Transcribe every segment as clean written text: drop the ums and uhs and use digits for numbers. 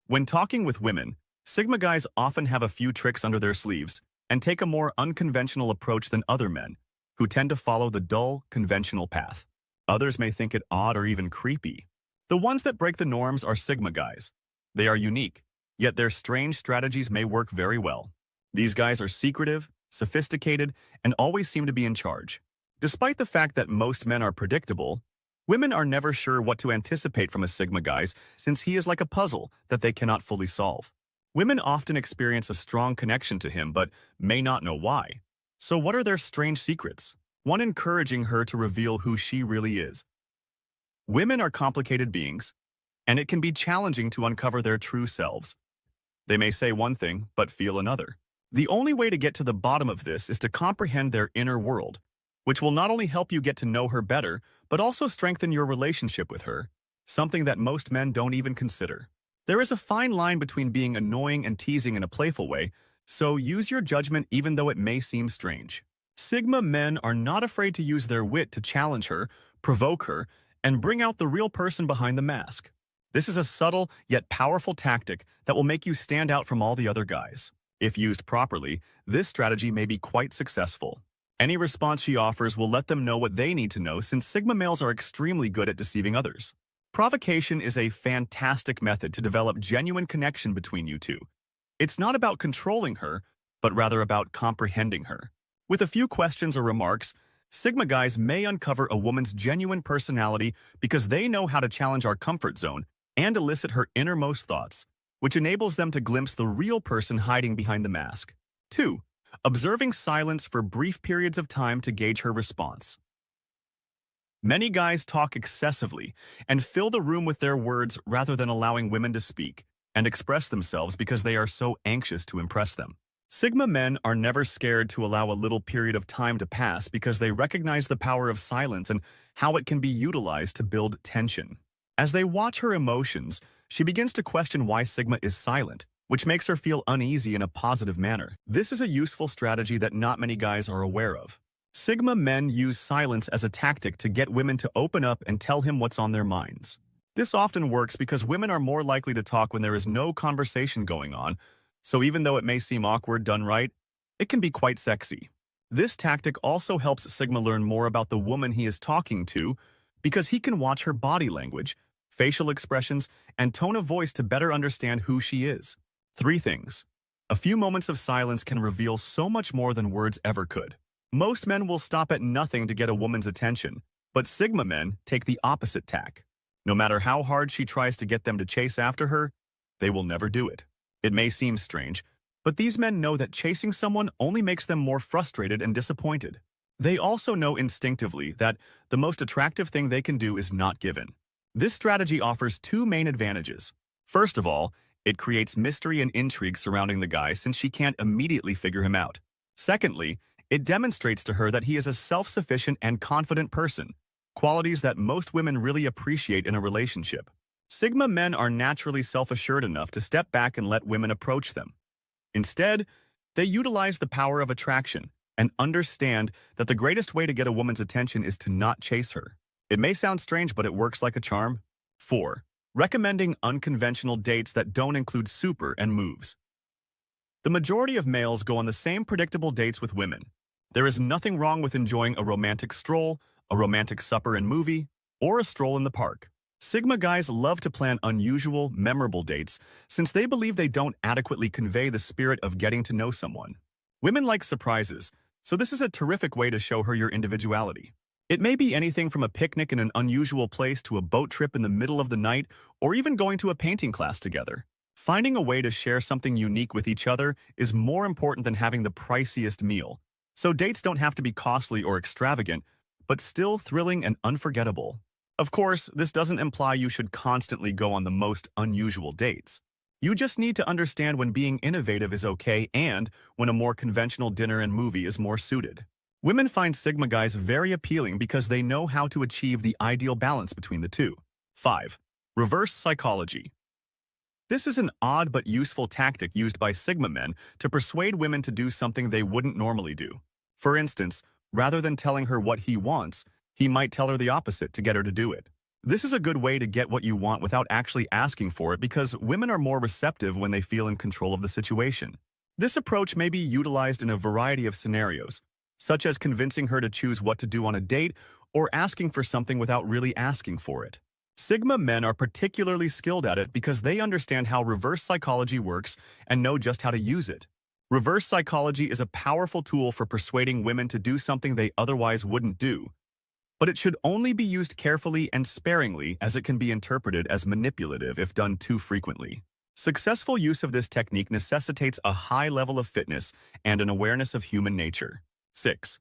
When talking with women, Sigma guys often have a few tricks under their sleeves and take a more unconventional approach than other men, who tend to follow the dull, conventional path. Others may think it odd or even creepy. The ones that break the norms are Sigma guys. They are unique, yet their strange strategies may work very well. These guys are secretive, sophisticated, and always seem to be in charge. Despite the fact that most men are predictable, women are never sure what to anticipate from a Sigma guy since he is like a puzzle that they cannot fully solve. Women often experience a strong connection to him but may not know why. So what are their strange secrets? One encouraging her to reveal who she really is. Women are complicated beings, and it can be challenging to uncover their true selves. They may say one thing but feel another. The only way to get to the bottom of this is to comprehend their inner world, which will not only help you get to know her better, but also strengthen your relationship with her, something that most men don't even consider. There is a fine line between being annoying and teasing in a playful way, so use your judgment even though it may seem strange. Sigma men are not afraid to use their wit to challenge her, provoke her, and bring out the real person behind the mask. This is a subtle yet powerful tactic that will make you stand out from all the other guys. If used properly, this strategy may be quite successful. Any response she offers will let them know what they need to know since Sigma males are extremely good at deceiving others. Provocation is a fantastic method to develop genuine connection between you two. It's not about controlling her, but rather about comprehending her. With a few questions or remarks, Sigma guys may uncover a woman's genuine personality because they know how to challenge our comfort zone and elicit her innermost thoughts, which enables them to glimpse the real person hiding behind the mask. 2. Observing silence for brief periods of time to gauge her response. Many guys talk excessively and fill the room with their words rather than allowing women to speak and express themselves because they are so anxious to impress them. Sigma men are never scared to allow a little period of time to pass because they recognize the power of silence and how it can be utilized to build tension. As they watch her emotions, she begins to question why Sigma is silent, which makes her feel uneasy in a positive manner. This is a useful strategy that not many guys are aware of. Sigma men use silence as a tactic to get women to open up and tell him what's on their minds. This often works because women are more likely to talk when there is no conversation going on, so even though it may seem awkward done right, it can be quite sexy. This tactic also helps Sigma learn more about the woman he is talking to because he can watch her body language, facial expressions, and tone of voice to better understand who she is. 3 things. A few moments of silence can reveal so much more than words ever could. Most men will stop at nothing to get a woman's attention, but Sigma men take the opposite tack. No matter how hard she tries to get them to chase after her, they will never do it. It may seem strange, but these men know that chasing someone only makes them more frustrated and disappointed. They also know instinctively that the most attractive thing they can do is not given. This strategy offers 2 main advantages. First of all, it creates mystery and intrigue surrounding the guy since she can't immediately figure him out. Secondly, it demonstrates to her that he is a self-sufficient and confident person, qualities that most women really appreciate in a relationship. Sigma men are naturally self-assured enough to step back and let women approach them. Instead, they utilize the power of attraction and understand that the greatest way to get a woman's attention is to not chase her. It may sound strange, but it works like a charm. 4. Recommending unconventional dates that don't include super and moves. The majority of males go on the same predictable dates with women. There is nothing wrong with enjoying a romantic stroll, a romantic supper and movie, or a stroll in the park. Sigma guys love to plan unusual, memorable dates since they believe they don't adequately convey the spirit of getting to know someone. Women like surprises, so this is a terrific way to show her your individuality. It may be anything from a picnic in an unusual place to a boat trip in the middle of the night, or even going to a painting class together. Finding a way to share something unique with each other is more important than having the priciest meal. So dates don't have to be costly or extravagant, but still thrilling and unforgettable. Of course, this doesn't imply you should constantly go on the most unusual dates. You just need to understand when being innovative is okay and when a more conventional dinner and movie is more suited. Women find Sigma guys very appealing because they know how to achieve the ideal balance between the two. 5. Reverse psychology. This is an odd but useful tactic used by Sigma men to persuade women to do something they wouldn't normally do. For instance, rather than telling her what he wants, he might tell her the opposite to get her to do it. This is a good way to get what you want without actually asking for it because women are more receptive when they feel in control of the situation. This approach may be utilized in a variety of scenarios, such as convincing her to choose what to do on a date or asking for something without really asking for it. Sigma men are particularly skilled at it because they understand how reverse psychology works and know just how to use it. Reverse psychology is a powerful tool for persuading women to do something they otherwise wouldn't do, but it should only be used carefully and sparingly as it can be interpreted as manipulative if done too frequently. Successful use of this technique necessitates a high level of fitness and an awareness of human nature. 6.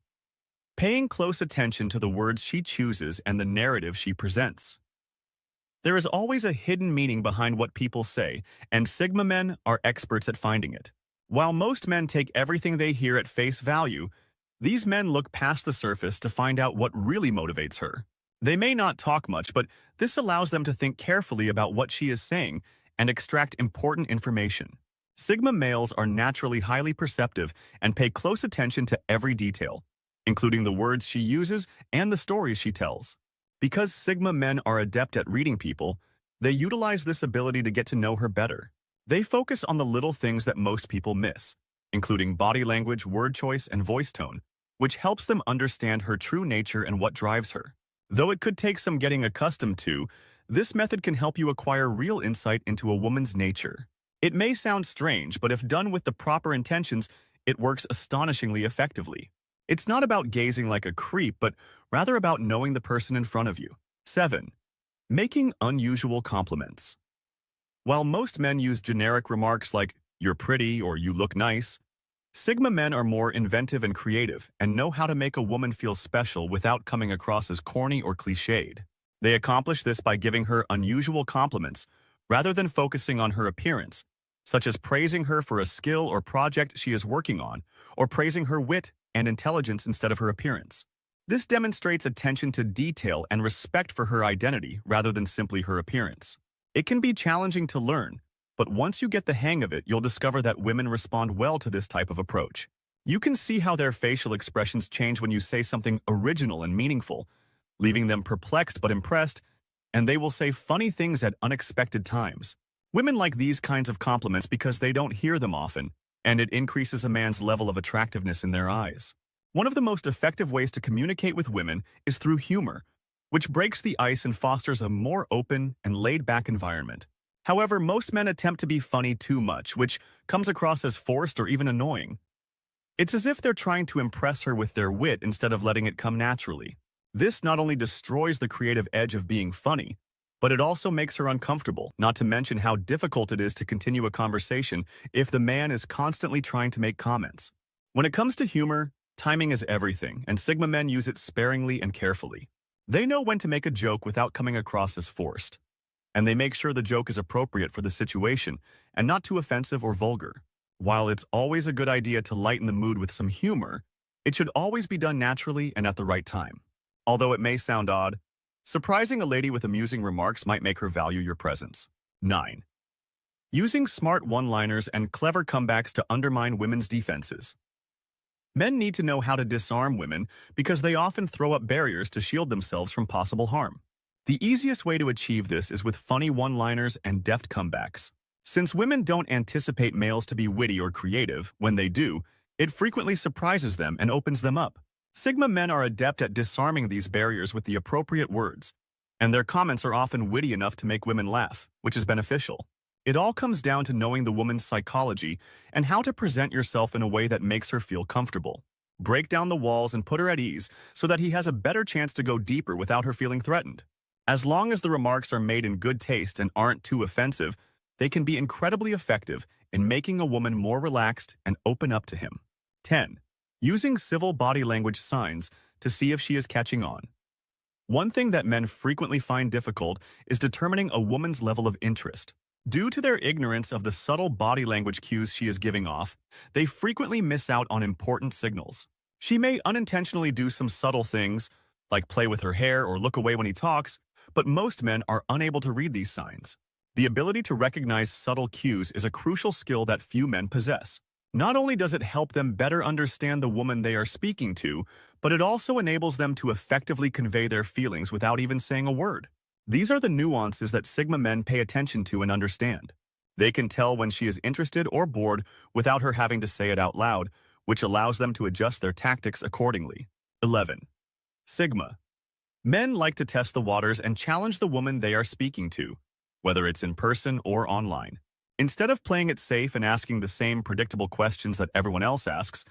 Paying close attention to the words she chooses and the narrative she presents. There is always a hidden meaning behind what people say, and Sigma men are experts at finding it. While most men take everything they hear at face value, these men look past the surface to find out what really motivates her. They may not talk much, but this allows them to think carefully about what she is saying and extract important information. Sigma males are naturally highly perceptive and pay close attention to every detail, including the words she uses and the stories she tells. Because Sigma men are adept at reading people, they utilize this ability to get to know her better. They focus on the little things that most people miss, including body language, word choice, and voice tone, which helps them understand her true nature and what drives her. Though it could take some getting accustomed to, this method can help you acquire real insight into a woman's nature. It may sound strange, but if done with the proper intentions, it works astonishingly effectively. It's not about gazing like a creep, but rather about knowing the person in front of you. 7. Making unusual compliments. While most men use generic remarks like, "You're pretty" or "You look nice," Sigma men are more inventive and creative and know how to make a woman feel special without coming across as corny or cliched. They accomplish this by giving her unusual compliments rather than focusing on her appearance, such as praising her for a skill or project she is working on, or praising her wit and intelligence instead of her appearance. This demonstrates attention to detail and respect for her identity rather than simply her appearance. It can be challenging to learn, but once you get the hang of it, you'll discover that women respond well to this type of approach. You can see how their facial expressions change when you say something original and meaningful, leaving them perplexed but impressed, and they will say funny things at unexpected times. Women like these kinds of compliments because they don't hear them often, and it increases a man's level of attractiveness in their eyes. One of the most effective ways to communicate with women is through humor, which breaks the ice and fosters a more open and laid-back environment. However, most men attempt to be funny too much, which comes across as forced or even annoying. It's as if they're trying to impress her with their wit instead of letting it come naturally. This not only destroys the creative edge of being funny, but it also makes her uncomfortable, not to mention how difficult it is to continue a conversation if the man is constantly trying to make comments. When it comes to humor, timing is everything, and Sigma men use it sparingly and carefully. They know when to make a joke without coming across as forced, and they make sure the joke is appropriate for the situation and not too offensive or vulgar. While it's always a good idea to lighten the mood with some humor, it should always be done naturally and at the right time. Although it may sound odd, surprising a lady with amusing remarks might make her value your presence. 9. Using smart one-liners and clever comebacks to undermine women's defenses. Men need to know how to disarm women because they often throw up barriers to shield themselves from possible harm. The easiest way to achieve this is with funny one-liners and deft comebacks. Since women don't anticipate males to be witty or creative, when they do, it frequently surprises them and opens them up. Sigma men are adept at disarming these barriers with the appropriate words, and their comments are often witty enough to make women laugh, which is beneficial. It all comes down to knowing the woman's psychology and how to present yourself in a way that makes her feel comfortable. Break down the walls and put her at ease so that he has a better chance to go deeper without her feeling threatened. As long as the remarks are made in good taste and aren't too offensive, they can be incredibly effective in making a woman more relaxed and open up to him. 10. Using civil body language signs to see if she is catching on. One thing that men frequently find difficult is determining a woman's level of interest. Due to their ignorance of the subtle body language cues she is giving off, they frequently miss out on important signals. She may unintentionally do some subtle things, like play with her hair or look away when he talks, but most men are unable to read these signs. The ability to recognize subtle cues is a crucial skill that few men possess. Not only does it help them better understand the woman they are speaking to, but it also enables them to effectively convey their feelings without even saying a word. These are the nuances that Sigma men pay attention to and understand. They can tell when she is interested or bored without her having to say it out loud, which allows them to adjust their tactics accordingly. 11. Sigma. Men like to test the waters and challenge the woman they are speaking to, whether it's in person or online. Instead of playing it safe and asking the same predictable questions that everyone else asks,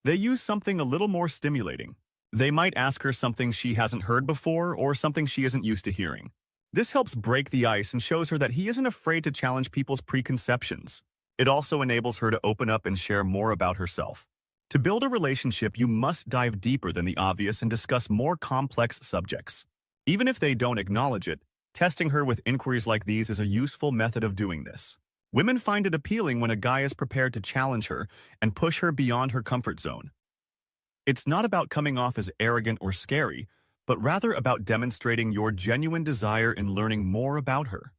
they use something a little more stimulating. They might ask her something she hasn't heard before or something she isn't used to hearing. This helps break the ice and shows her that he isn't afraid to challenge people's preconceptions. It also enables her to open up and share more about herself. To build a relationship, you must dive deeper than the obvious and discuss more complex subjects. Even if they don't acknowledge it, testing her with inquiries like these is a useful method of doing this. Women find it appealing when a guy is prepared to challenge her and push her beyond her comfort zone. It's not about coming off as arrogant or scary, but rather about demonstrating your genuine desire in learning more about her.